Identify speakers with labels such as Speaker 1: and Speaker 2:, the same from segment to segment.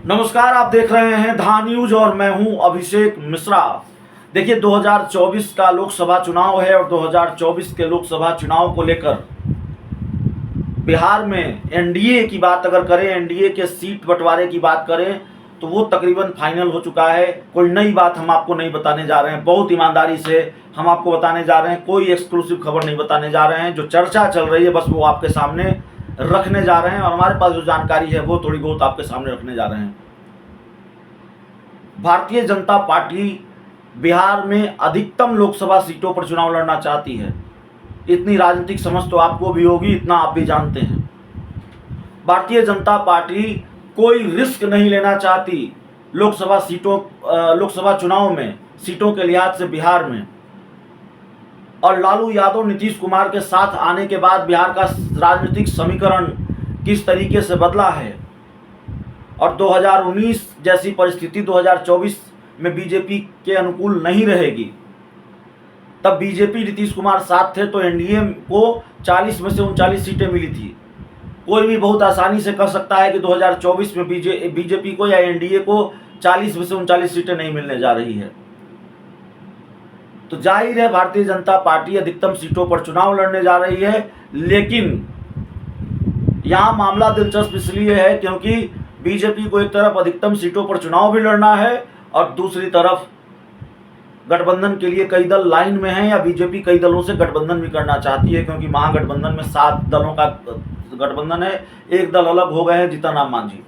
Speaker 1: नमस्कार, आप देख रहे हैं धा न्यूज और मैं हूं अभिषेक मिश्रा। देखिए, 2024 का लोकसभा चुनाव है और 2024 के लोकसभा चुनाव को लेकर बिहार में एनडीए की बात अगर करें, एनडीए के सीट बंटवारे की बात करें तो वो तकरीबन फाइनल हो चुका है। कोई नई बात हम आपको नहीं बताने जा रहे हैं, बहुत ईमानदारी से हम आपको बताने जा रहे हैं, कोई एक्सक्लूसिव खबर नहीं बताने जा रहे हैं। जो चर्चा चल रही है बस वो आपके सामने रखने जा रहे हैं और हमारे पास जो जानकारी है वो थोड़ी बहुत आपके सामने रखने जा रहे हैं। भारतीय जनता पार्टी बिहार में अधिकतम लोकसभा सीटों पर चुनाव लड़ना चाहती है। इतनी राजनीतिक समझ तो आपको भी होगी, इतना आप भी जानते हैं। भारतीय जनता पार्टी कोई रिस्क नहीं लेना चाहती लोकसभा चुनाव में सीटों के लिहाज से बिहार में। और लालू यादव नीतीश कुमार के साथ आने के बाद बिहार का राजनीतिक समीकरण किस तरीके से बदला है और 2019 जैसी परिस्थिति 2024 में बीजेपी के अनुकूल नहीं रहेगी। तब बीजेपी नीतीश कुमार साथ थे तो एनडीए को 40 में से 39 सीटें मिली थी। कोई भी बहुत आसानी से कह सकता है कि 2024 में बीजेपी को या एनडीए को 40 में से 39 सीटें नहीं मिलने जा रही है। तो जाहिर है भारतीय जनता पार्टी अधिकतम सीटों पर चुनाव लड़ने जा रही है। लेकिन यहाँ मामला दिलचस्प इसलिए है क्योंकि बीजेपी को एक तरफ अधिकतम सीटों पर चुनाव भी लड़ना है और दूसरी तरफ गठबंधन के लिए कई दल लाइन में हैं या बीजेपी कई दलों से गठबंधन भी करना चाहती है, क्योंकि महागठबंधन में 7 दलों का गठबंधन है। एक दल अलग हो गए हैं, जीतन राम मांझी।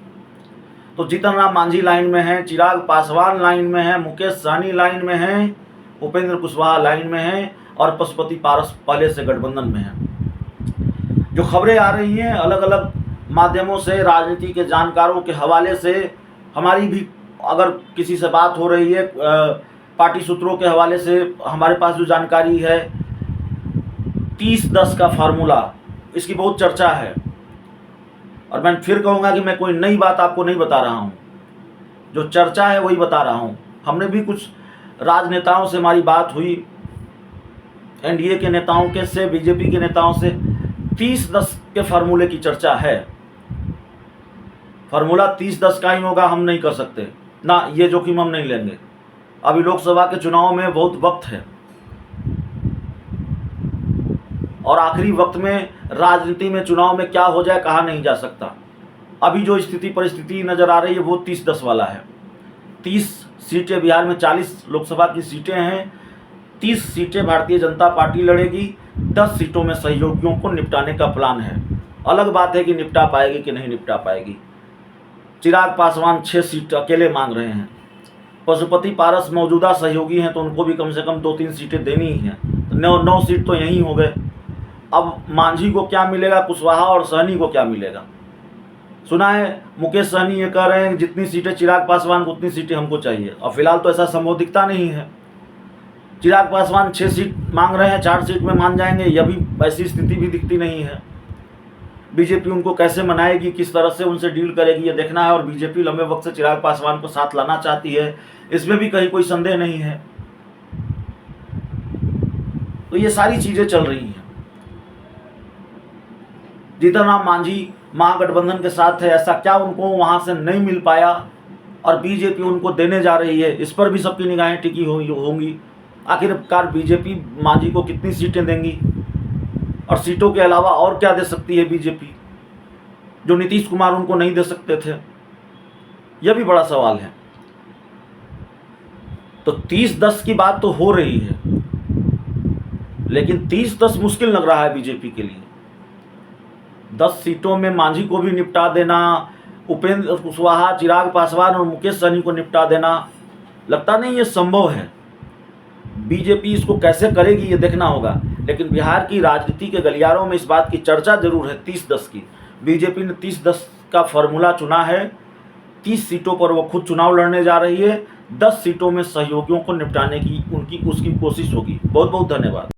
Speaker 1: तो जीतन राम मांझी लाइन में है, चिराग पासवान लाइन में है, मुकेश सहनी लाइन में है, उपेंद्र कुशवाहा लाइन में है और पशुपति पारस पहले से गठबंधन में है। जो खबरें आ रही हैं अलग अलग माध्यमों से, राजनीति के जानकारों के हवाले से, हमारी भी अगर किसी से बात हो रही है पार्टी सूत्रों के हवाले से, हमारे पास जो जानकारी है 30-10 का फार्मूला, इसकी बहुत चर्चा है। और मैं फिर कहूँगा कि मैं कोई नई बात आपको नहीं बता रहा हूँ, जो चर्चा है वही बता रहा हूँ। हमने भी कुछ राजनेताओं से हमारी बात हुई, एनडीए के नेताओं के से, बीजेपी के नेताओं से 30-10 के फार्मूले की चर्चा है। फार्मूला 30-10 का ही होगा, हम नहीं कर सकते ना, ये जोखिम हम नहीं लेंगे। अभी लोकसभा के चुनाव में बहुत वक्त है और आखिरी वक्त में राजनीति में चुनाव में क्या हो जाए कहा नहीं जा सकता। अभी जो स्थिति परिस्थिति नज़र आ रही है वो 30-10 वाला है। 30 सीटें बिहार में, 40 लोकसभा की सीटें हैं, 30 सीटें भारतीय जनता पार्टी लड़ेगी, 10 सीटों में सहयोगियों को निपटाने का प्लान है। अलग बात है कि निपटा पाएगी कि नहीं निपटा पाएगी। चिराग पासवान 6 सीट अकेले मांग रहे हैं, पशुपति पारस मौजूदा सहयोगी हैं तो उनको भी कम से कम 2-3 सीटें देनी ही हैं, तो 9 सीट तो यहीं हो गए। अब मांझी को क्या मिलेगा, कुशवाहा और सहनी को क्या मिलेगा? सुना है मुकेश सहनी ये कह रहे हैं जितनी सीटें चिराग पासवान को उतनी सीटें हमको चाहिए, और फिलहाल तो ऐसा संभव दिखता नहीं है। चिराग पासवान 6 सीट मांग रहे हैं, 4 सीट में मान जाएंगे, यह भी ऐसी स्थिति भी दिखती नहीं है। बीजेपी उनको कैसे मनाएगी, किस तरह से उनसे डील करेगी, ये देखना है। और बीजेपी लंबे वक्त से चिराग पासवान को साथ लाना चाहती है, इसमें भी कहीं कोई संदेह नहीं है। तो ये सारी चीजें चल रही हैं। जीतन राम मांझी महागठबंधन के साथ है, ऐसा क्या उनको वहां से नहीं मिल पाया और बीजेपी उनको देने जा रही है, इस पर भी सबकी निगाहें टिकी होंगी। आखिरकार बीजेपी मांझी को कितनी सीटें देंगी और सीटों के अलावा और क्या दे सकती है बीजेपी जो नीतीश कुमार उनको नहीं दे सकते थे, यह भी बड़ा सवाल है। तो 30-10 की बात तो हो रही है, लेकिन 30-10 मुश्किल लग रहा है बीजेपी के लिए। 10 सीटों में मांझी को भी निपटा देना, उपेंद्र कुशवाहा, चिराग पासवान और मुकेश सहनी को निपटा देना, लगता नहीं ये संभव है। बीजेपी इसको कैसे करेगी ये देखना होगा। लेकिन बिहार की राजनीति के गलियारों में इस बात की चर्चा जरूर है 30-10 की। बीजेपी ने 30-10 का फॉर्मूला चुना है। 30 सीटों पर वो खुद चुनाव लड़ने जा रही है, 10 सीटों में सहयोगियों को निपटाने की उसकी कोशिश होगी। बहुत बहुत धन्यवाद।